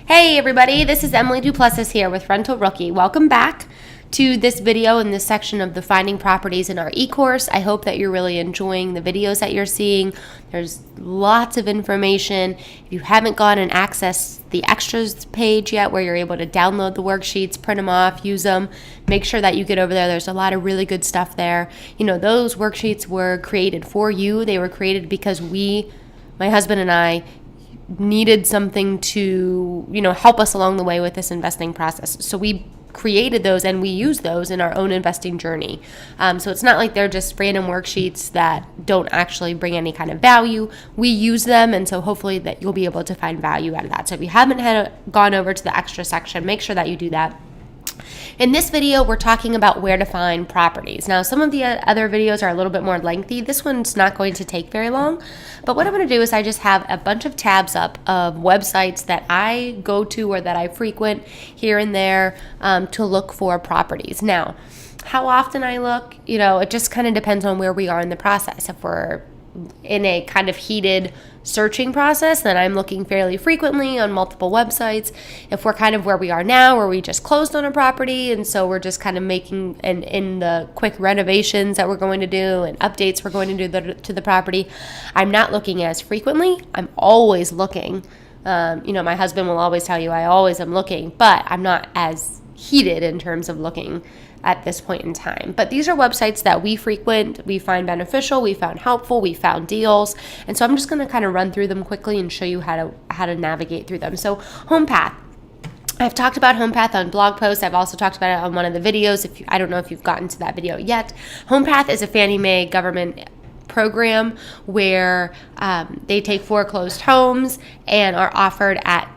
Hey everybody, this is Emily Duplessis here with Rental Rookie. Welcome back to this video in this section of the Finding Properties in our e-course. I hope that you're really enjoying the videos that you're seeing. There's lots of information. If you haven't gone and accessed the extras page yet where you're able to download the worksheets, print them off, use them, make sure that you get over there. There's a lot of really good stuff there. You know, those worksheets were created for you. They were created because my husband and I, needed something to, help us along the way with this investing process. So we created those and we use those in our own investing journey. So it's not like they're just random worksheets that don't actually bring any kind of value. We use them, and so hopefully that you'll be able to find value out of that. So if you haven't gone over to the extra section, make sure that you do that. In this video, we're talking about where to find properties. Now, some of the other videos are a little bit more lengthy. This one's not going to take very long, but what I'm going to do is I just have a bunch of tabs up of websites that I go to or that I frequent here and there to look for properties. Now, how often I look, it just kind of depends on where we are in the process. If we're in a kind of heated searching process, then I'm looking fairly frequently on multiple websites. If we're kind of where we are now, where we just closed on a property, and so we're just kind of making in the quick renovations that we're going to do and updates we're going to do to the property, I'm not looking as frequently. I'm always looking. My husband will always tell you I always am looking, but I'm not as heated in terms of looking at this point in time. But these are websites that we frequent, we find beneficial, we found helpful, we found deals. And so I'm just going to kind of run through them quickly and show you how to navigate through them. So HomePath. I've talked about HomePath on blog posts. I've also talked about it on one of the videos. I don't know if you've gotten to that video yet. HomePath is a Fannie Mae government program where they take foreclosed homes and are offered at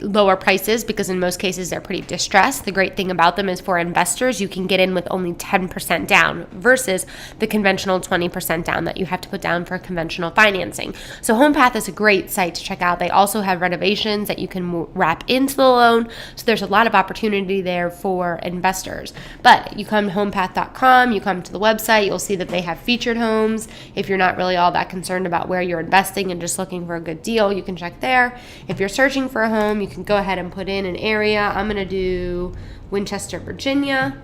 lower prices because in most cases they're pretty distressed. The great thing about them is for investors, you can get in with only 10% down versus the conventional 20% down that you have to put down for conventional financing. So HomePath is a great site to check out. They also have renovations that you can wrap into the loan. So there's a lot of opportunity there for investors. But you come to homepath.com, you come to the website, you'll see that they have featured homes. If you're not really all that concerned about where you're investing and just looking for a good deal, you can check there. If you're searching for a home, you can go ahead and put in an area. I'm going to do Winchester, Virginia.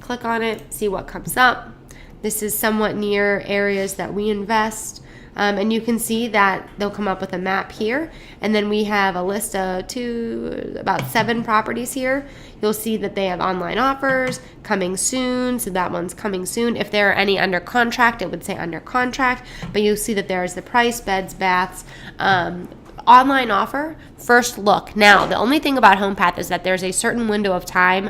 Click on it, see what comes up. This is somewhat near areas that we invest. And you can see that they'll come up with a map here. And then we have a list of about 7 properties here. You'll see that they have online offers, coming soon. So that one's coming soon. If there are any under contract, it would say under contract. But you'll see that there's the price, beds, baths, online offer, first look. Now, the only thing about HomePath is that there's a certain window of time.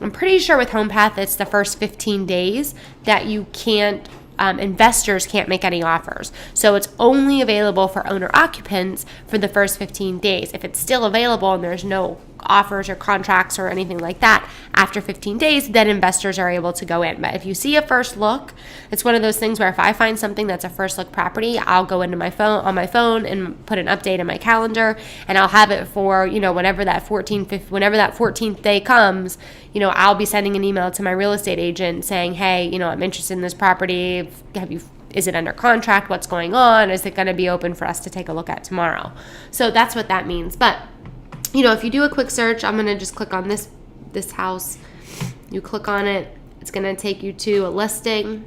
I'm pretty sure with HomePath it's the first 15 days that you can't, investors can't make any offers. So it's only available for owner occupants for the first 15 days. If it's still available and there's no offers or contracts or anything like that after 15 days, then investors are able to go in. But if you see a first look, it's one of those things where if I find something that's a first look property, I'll go into my phone and put an update in my calendar, and I'll have it for, whenever that 14th day comes, I'll be sending an email to my real estate agent saying, hey, I'm interested in this property. Is it under contract? What's going on? Is it going to be open for us to take a look at tomorrow? So that's what that means. But if you do a quick search, I'm going to just click on this house. You click on it. It's going to take you to a listing.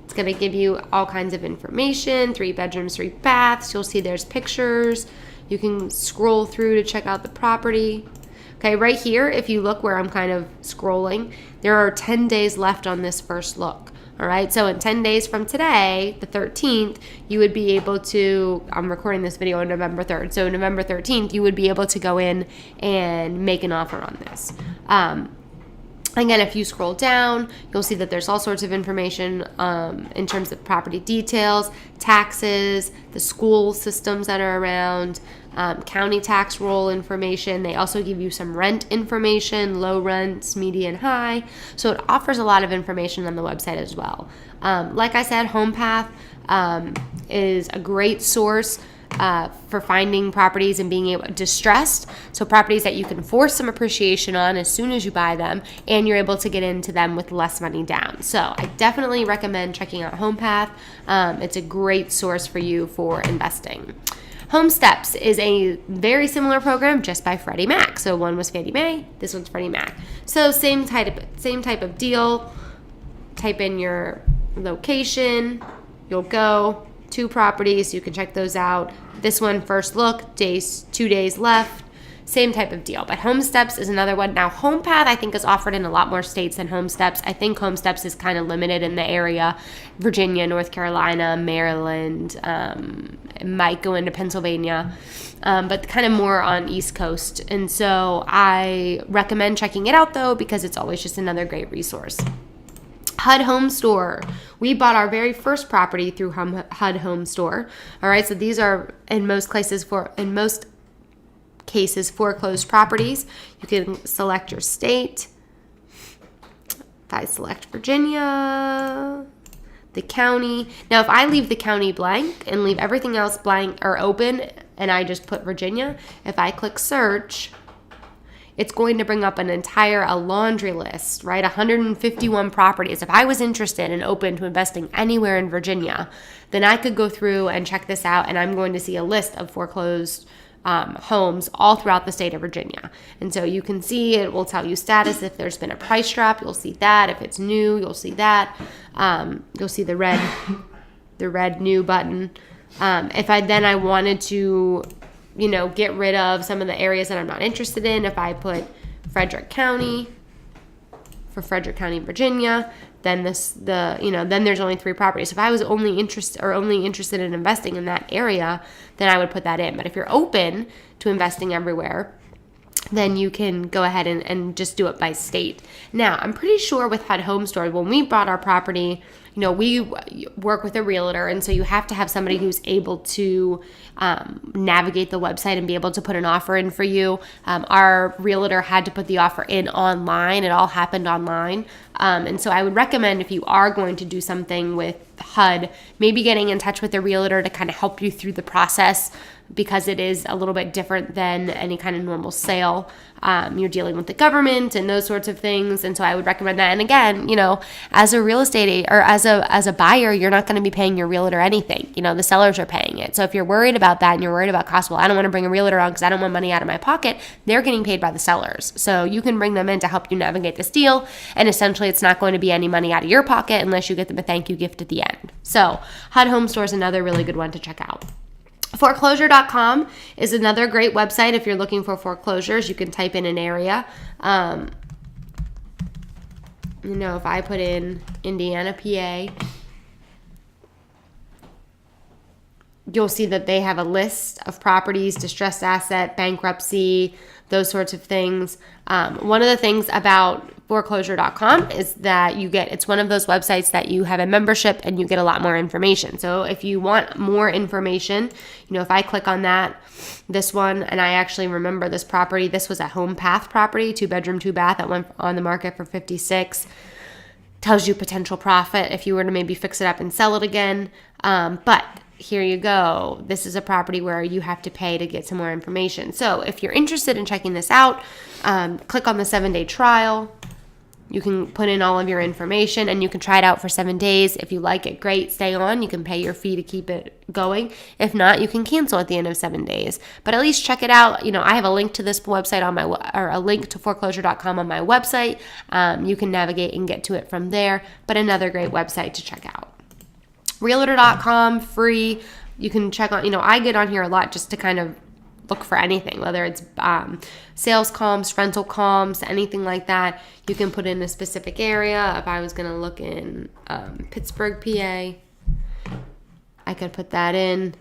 It's going to give you all kinds of information, 3 bedrooms, 3 baths. You'll see there's pictures. You can scroll through to check out the property. Okay, right here, if you look where I'm kind of scrolling, there are 10 days left on this first look. All right, so in 10 days from today, the 13th, you would be able to, I'm recording this video on November 3rd, so November 13th, you would be able to go in and make an offer on this. Again, if you scroll down, you'll see that there's all sorts of information in terms of property details, taxes, the school systems that are around, county tax roll information. They also give you some rent information, low rents, median, high. So it offers a lot of information on the website as well. Like I said, HomePath is a great source for finding properties and being able distressed, so properties that you can force some appreciation on as soon as you buy them, and you're able to get into them with less money down. So I definitely recommend checking out HomePath. It's a great source for you for investing. Home Steps is a very similar program, just by Freddie Mac. So one was Fannie Mae, this one's Freddie Mac. So same type of deal. Type in your location. You'll go 2 properties. You can check those out. This one, first look, 2 days left. Same type of deal. But Home Steps is another one. Now, HomePath, I think, is offered in a lot more states than Home Steps. I think Home Steps is kind of limited in the area. Virginia, North Carolina, Maryland, it might go into Pennsylvania, but kind of more on East Coast. And so I recommend checking it out, though, because it's always just another great resource. HUD Home Store. We bought our very first property through HUD Home Store. All right, so these are in most cases foreclosed properties. You can select your state. If I select Virginia, the county. Now, if I leave the county blank and leave everything else blank or open, and I just put Virginia, if I click search, it's going to bring up a laundry list, right? 151 properties. If I was interested and open to investing anywhere in Virginia, then I could go through and check this out, and I'm going to see a list of foreclosed homes all throughout the state of Virginia. And so you can see, it will tell you status. If there's been a price drop, you'll see that. If it's new, you'll see that. You'll see the red new button. If I wanted to get rid of some of the areas that I'm not interested in, if I put Frederick County for Frederick County, Virginia, then then there's only 3 properties. If I was only interested in investing in that area, then I would put that in. But if you're open to investing everywhere, then you can go ahead and just do it by state. Now, I'm pretty sure with HUD Home Store, when we bought our property, we work with a realtor, and so you have to have somebody who's able to navigate the website and be able to put an offer in for you. Our realtor had to put the offer in online. It all happened online. And so I would recommend, if you are going to do something with HUD, maybe getting in touch with a realtor to kind of help you through the process, because it is a little bit different than any kind of normal sale. You're dealing with the government and those sorts of things. And so I would recommend that. And again, as a real estate or as a buyer, you're not going to be paying your realtor anything. The sellers are paying it. So if you're worried about that and you're worried about cost, well, I don't want to bring a realtor on because I don't want money out of my pocket, they're getting paid by the sellers. So you can bring them in to help you navigate this deal. And essentially, it's not going to be any money out of your pocket unless you get them a thank you gift at the end. So HUD Home Store is another really good one to check out. Foreclosure.com is another great website if you're looking for foreclosures. You can type in an area. If I put in Indiana, PA, you'll see that they have a list of properties, distressed asset, bankruptcy, those sorts of things. One of the things about foreclosure.com is that it's one of those websites that you have a membership and you get a lot more information. So if you want more information, if I click on this one, and I actually remember this property, this was a HomePath property, 2-bedroom, 2-bath that went on the market for $56,000. Tells you potential profit if you were to maybe fix it up and sell it again. But here you go. This is a property where you have to pay to get some more information. So if you're interested in checking this out, click on the 7-day trial. You can put in all of your information and you can try it out for 7 days. If you like it, great, stay on. You can pay your fee to keep it going. If not, you can cancel at the end of 7 days. But at least check it out. I have a link to this website or a link to foreclosure.com on my website. You can navigate and get to it from there. But another great website to check out. Realtor.com, free. You can check on, I get on here a lot just to kind of look for anything, whether it's sales comps, rental comps, anything like that. You can put in a specific area. If I was going to look in Pittsburgh, PA, I could put that in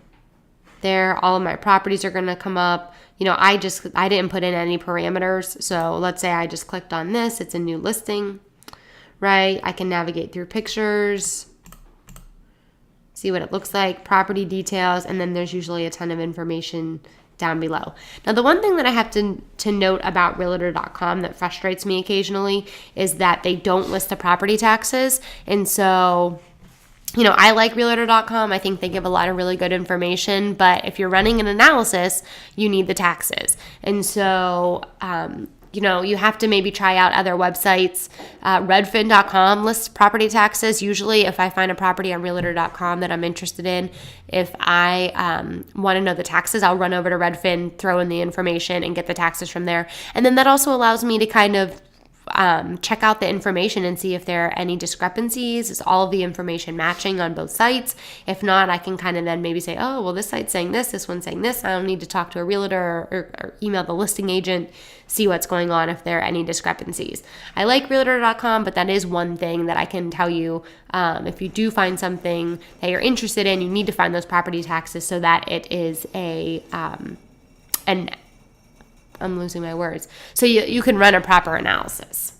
there. All of my properties are going to come up. I didn't put in any parameters. So let's say I just clicked on this. It's a new listing, right? I can navigate through pictures, see what it looks like, property details, and then there's usually a ton of information down below. Now, the one thing that I have to note about Realtor.com that frustrates me occasionally is that they don't list the property taxes. And so, I like Realtor.com. I think they give a lot of really good information. But if you're running an analysis, you need the taxes. And so, you have to maybe try out other websites. Redfin.com lists property taxes. Usually if I find a property on realtor.com that I'm interested in, if I want to know the taxes, I'll run over to Redfin, throw in the information, and get the taxes from there. And then that also allows me to kind of check out the information and see if there are any discrepancies. Is all of the information matching on both sites? If not, I can kind of then maybe say, oh, well, this site's saying this one's saying this. I don't need to talk to a realtor or email the listing agent, see what's going on if there are any discrepancies. I like realtor.com, but that is one thing that I can tell you. If you do find something that you're interested in, you need to find those property taxes so that it is I'm losing my words. So you can run a proper analysis.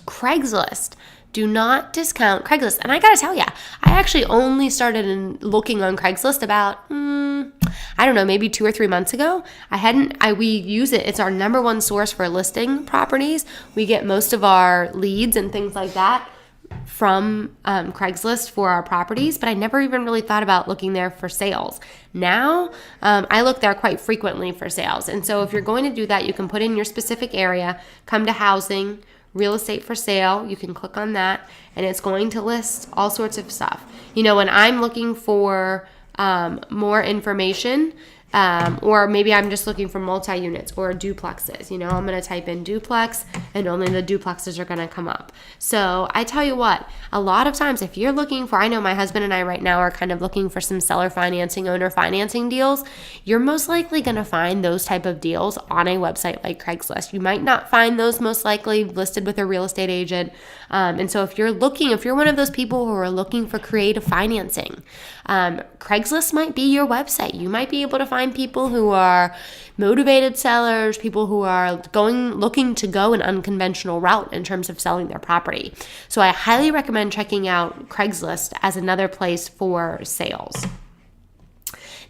Craigslist. Do not discount Craigslist. And I got to tell you, I actually only started looking on Craigslist about, I don't know, maybe 2 or 3 months ago. We use it. It's our number one source for listing properties. We get most of our leads and things like that from Craigslist for our properties, but I never even really thought about looking there for sales. Now, I look there quite frequently for sales. And so if you're going to do that, you can put in your specific area, come to housing, real estate for sale. You can click on that, and it's going to list all sorts of stuff. When I'm looking for more information, or maybe I'm just looking for multi-units or duplexes. I'm going to type in duplex, and only the duplexes are going to come up. So I tell you what, a lot of times if you're looking for, I know my husband and I right now are kind of looking for some seller financing, owner financing deals. You're most likely going to find those type of deals on a website like Craigslist. You might not find those most likely listed with a real estate agent. And so if you're one of those people who are looking for creative financing, Craigslist might be your website. You might be able to find people who are motivated sellers, people who are looking to go an unconventional route in terms of selling their property. So I highly recommend checking out Craigslist as another place for sales.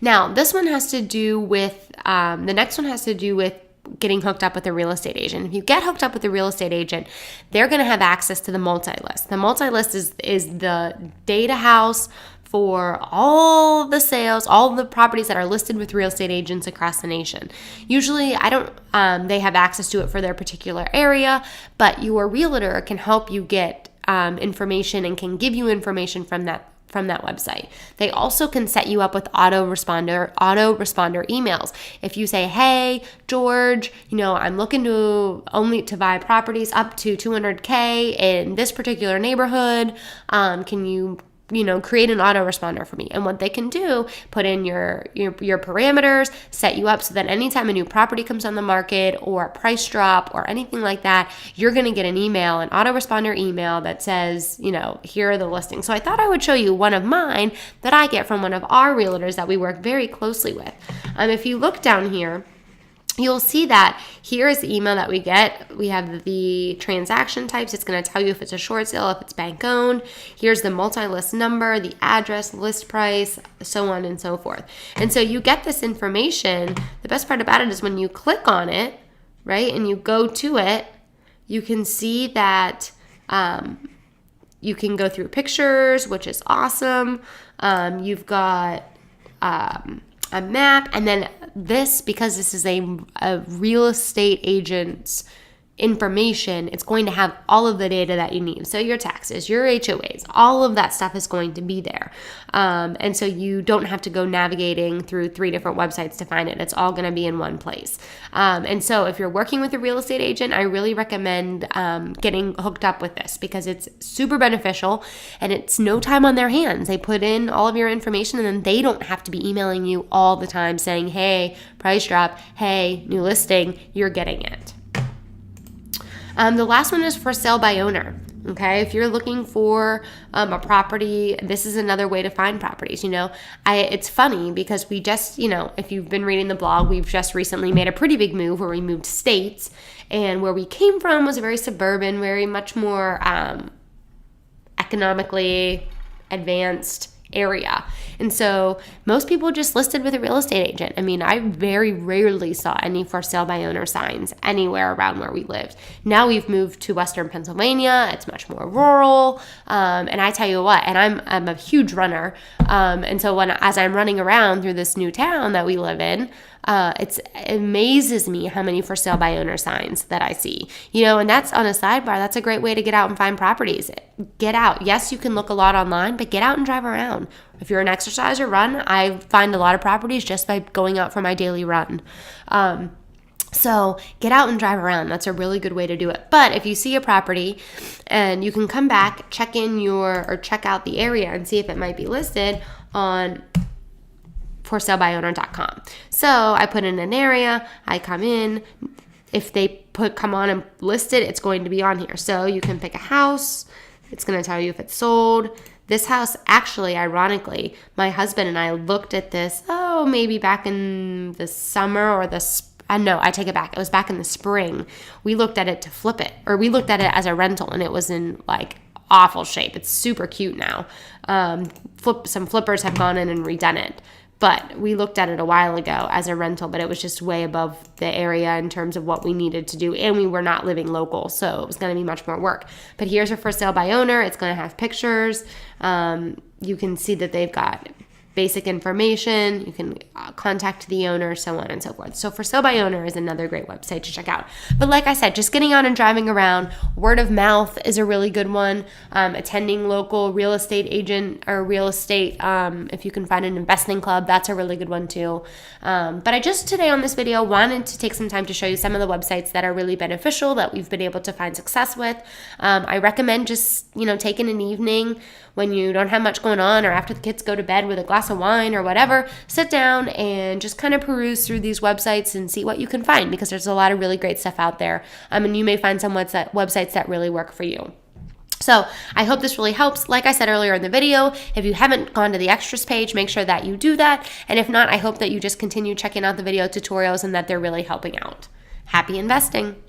Now, this one has to do with, the next one has to do with getting hooked up with a real estate agent. If you get hooked up with a real estate agent, they're going to have access to the multi-list. The multi-list is the data house for all the sales, all the properties that are listed with real estate agents across the nation. Usually, they have access to it for their particular area, but your realtor can help you get information and can give you information from that website. They also can set you up with autoresponder emails. If you say, hey, George, I'm looking to buy properties up to $200K in this particular neighborhood. Can you create an autoresponder for me? And what they can do, put in your parameters, set you up so that anytime a new property comes on the market or a price drop or anything like that, you're going to get an autoresponder email that says, here are the listings. So I thought I would show you one of mine that I get from one of our realtors that we work very closely with. If you look down here, you'll see that here is the email that we get. We have the transaction types. It's going to tell you if it's a short sale, if it's bank owned. Here's the multi-list number, the address, list price, so on and so forth. And so you get this information. The best part about it is when you click on it, right, and you go to it, you can see that you can go through pictures, which is awesome. You've got a map, and then because this is a real estate agent's information, it's going to have all of the data that you need. So your taxes, your HOAs, all of that stuff is going to be there. And so you don't have to go navigating through 3 different websites to find it. It's all going to be in one place. And so if you're working with a real estate agent, I really recommend getting hooked up with this because it's super beneficial and it's no time on their hands. They put in all of your information and then they don't have to be emailing you all the time saying, hey, price drop, hey, new listing, you're getting it. The last one is for sale by owner. Okay, if you're looking for a property, this is another way to find properties. It's funny because we just, if you've been reading the blog, we've just recently made a pretty big move where we moved states, and where we came from was a very suburban, very much more economically advanced area. And so most people just listed with a real estate agent. I very rarely saw any for sale by owner signs anywhere around where we lived. Now we've moved to Western Pennsylvania. It's much more rural. And I tell you what, and I'm a huge runner. And so as I'm running around through this new town that we live in, It amazes me how many for sale by owner signs that I see, and that's on a sidebar. That's a great way to get out and find properties. Get out. Yes, you can look a lot online, but get out and drive around. If you're an exerciser, run. I find a lot of properties just by going out for my daily run. So get out and drive around. That's a really good way to do it. But if you see a property and you can come back, check out the area and see if it might be listed on forsalebyowner.com. So I put in an area, I come in. If they come on and list it, it's going to be on here. So you can pick a house. It's going to tell you if it's sold. This house, actually, ironically, my husband and I looked at this, maybe back in the summer or no, I take it back. It was back in the spring. We looked at it to flip it, or we looked at it as a rental, and it was in like awful shape. It's super cute now. Some flippers have gone in and redone it, but we looked at it a while ago as a rental, but it was just way above the area in terms of what we needed to do, and we were not living local, so it was going to be much more work. But here's a for sale by owner. It's going to have pictures. You can see that they've got basic information. You can contact the owner, so on and so forth. So for sale by owner is another great website to check out. But like I said, just getting out and driving around, word of mouth is a really good one. Attending local real estate agent or real estate, if you can find an investing club, that's a really good one too. But I just today on this video wanted to take some time to show you some of the websites that are really beneficial that we've been able to find success with. I recommend just, taking an evening when you don't have much going on, or after the kids go to bed with a glass of wine or whatever, sit down and just kind of peruse through these websites and see what you can find, because there's a lot of really great stuff out there. And you may find some websites that really work for you. So I hope this really helps. Like I said earlier in the video, if you haven't gone to the extras page, make sure that you do that. And if not, I hope that you just continue checking out the video tutorials and that they're really helping out. Happy investing.